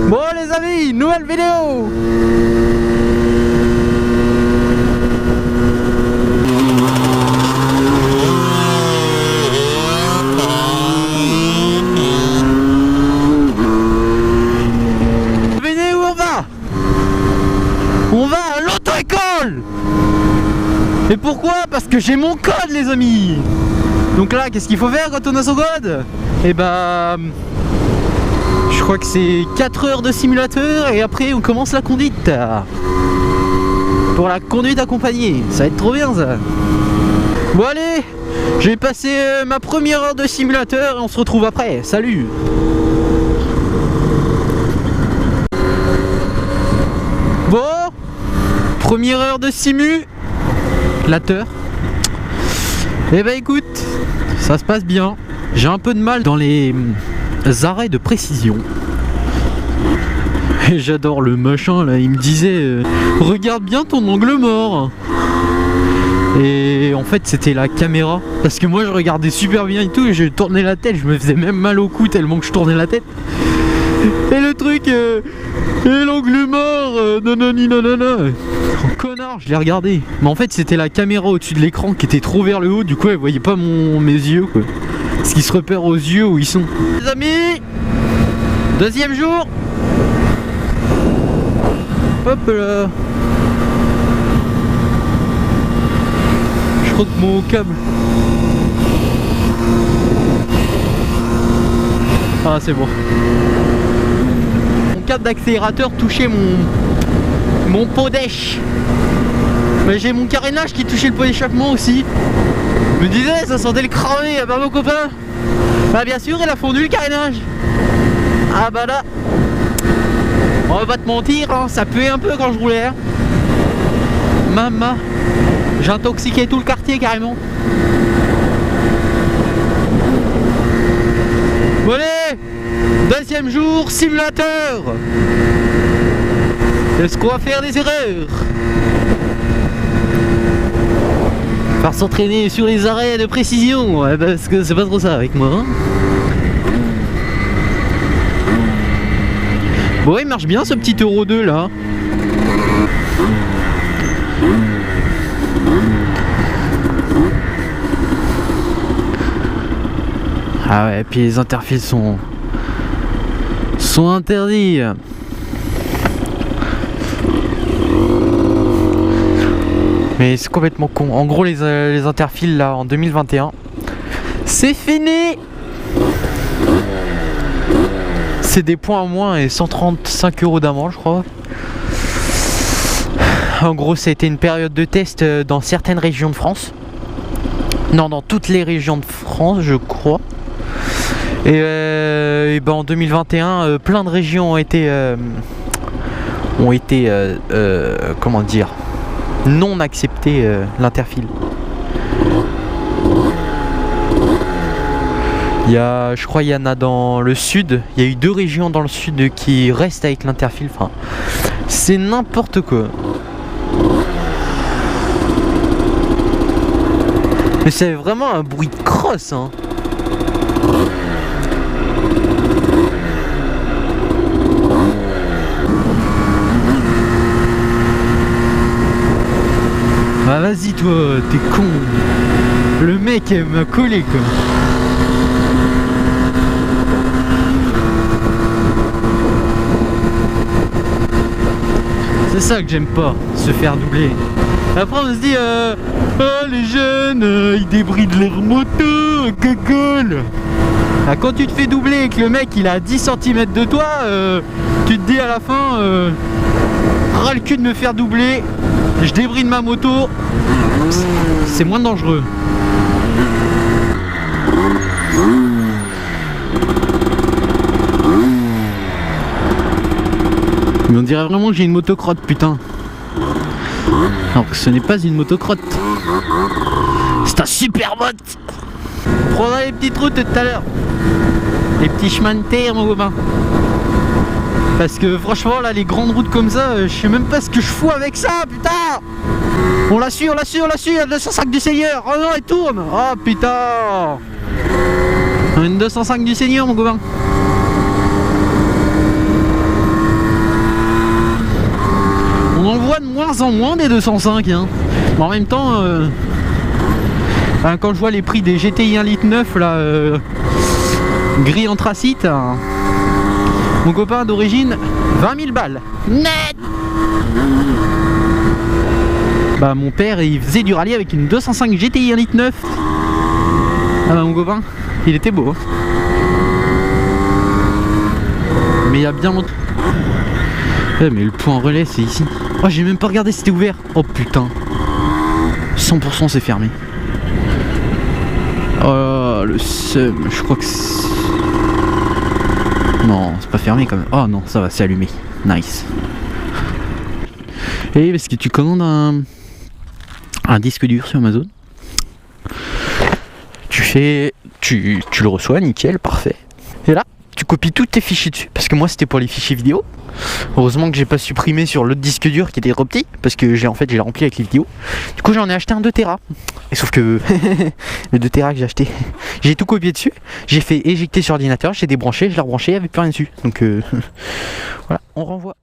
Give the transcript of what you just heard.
Bon les amis, nouvelle vidéo. Venez où on va? On va à l'auto-école. Et pourquoi? Parce que j'ai mon code les amis. Donc là, qu'est-ce qu'il faut faire quand on a son code? Et bah... je crois que c'est 4 heures de simulateur et après on commence la conduite. Pour la conduite accompagnée, ça va être trop bien ça. Bon allez, j'ai passé ma première heure de simulateur et on se retrouve après. Salut. Bon, première heure de simulateur. Et bah écoute, ça se passe bien. J'ai un peu de mal dans les arrêts de précision. Et j'adore le machin là, il me disait regarde bien ton angle mort. Et en fait c'était la caméra. Parce que moi je regardais super bien et tout et je tournais la tête, je me faisais même mal au cou tellement que je tournais la tête. Et le truc, et l'angle mort, nanani nanana. Oh, connard, je l'ai regardé. Mais en fait c'était la caméra au-dessus de l'écran qui était trop vers le haut, du coup elle voyait pas mes yeux quoi. Parce qu'ils se repèrent aux yeux où ils sont. Les amis, deuxième jour. Hop là. Je crois que mon câble. Ah c'est bon. Mon câble d'accélérateur touchait mon pot d'èche. Mais j'ai mon carénage qui touchait le pot d'échappement aussi. Je me disais, ça sentait le cramé, bah mon copain. Bah bien sûr, il a fondu le carénage. Ah bah là, on va pas te mentir, hein, ça puait un peu quand je roulais. Hein. Maman, j'ai intoxiqué tout le quartier carrément. Bon allez, deuxième jour, simulateur. Est-ce qu'on va faire des erreurs? Faire s'entraîner sur les arrêts de précision, ouais, parce que c'est pas trop ça avec moi. Hein. Bon, il marche bien ce petit Euro 2 là. Ah ouais, et puis les interfils sont interdits. Mais c'est complètement con. En gros, les interfils là en 2021, c'est fini. C'est des points en moins et 135 € d'amende, je crois. En gros, ça a été une période de test dans certaines régions de France. Non, dans toutes les régions de France, je crois. Et ben en 2021, plein de régions ont été comment dire, non accepté l'interfile. Je crois il y en a dans le sud, il y a eu 2 régions dans le sud qui restent avec l'interfile, enfin c'est n'importe quoi. Mais c'est vraiment un bruit de crosse hein. Bah vas-y toi, t'es con. Le mec m'a collé quoi. C'est ça que j'aime pas, se faire doubler. Après on se dit oh les jeunes, ils débrident leur moto, cagole. Ah, quand tu te fais doubler et que le mec il a 10 cm de toi, tu te dis à la fin ras le cul de me faire doubler, je débride ma moto, c'est moins dangereux. Mais on dirait vraiment que j'ai une motocrotte, putain. Alors que ce n'est pas une motocrotte. C'est un super bot. On prendra les petites routes tout à l'heure. Les petits chemins de terre, mon copain. Parce que franchement, là, les grandes routes comme ça, je sais même pas ce que je fous avec ça, putain. On l'a su, il y a 205 du Seigneur. Oh non, elle tourne. Oh putain. Une 205 du Seigneur, mon copain. On en voit de moins en moins des 205, hein. Mais en même temps, quand je vois les prix des GTI 1,9 litre là, gris anthracite, hein, mon copain d'origine, 20 000 balles. Net. Bah mon père il faisait du rallye avec une 205 GTI 1,9 litre. Ah bah mon copain, il était beau. Hein. Mais il y a bien longtemps. Ouais, mais le point relais c'est ici. Oh j'ai même pas regardé si c'était ouvert. Oh putain. 100% c'est fermé. Oh le seum, je crois que c'est... Non, c'est pas fermé quand même. Oh non, ça va, c'est allumé. Nice. Et parce que tu commandes un disque dur sur Amazon. Tu le reçois, nickel, parfait. Et là, tu copies tous tes fichiers dessus. Parce que moi, c'était pour les fichiers vidéo. Heureusement que j'ai pas supprimé sur l'autre disque dur qui était trop petit. Parce que j'ai rempli avec les vidéos. Du coup, j'en ai acheté un 2 Tera. Et sauf que le 2 Tera que j'ai acheté, j'ai tout copié dessus. J'ai fait éjecter sur l'ordinateur, j'ai débranché, je l'ai rebranché, il n'y avait plus rien dessus. Donc voilà, on renvoie.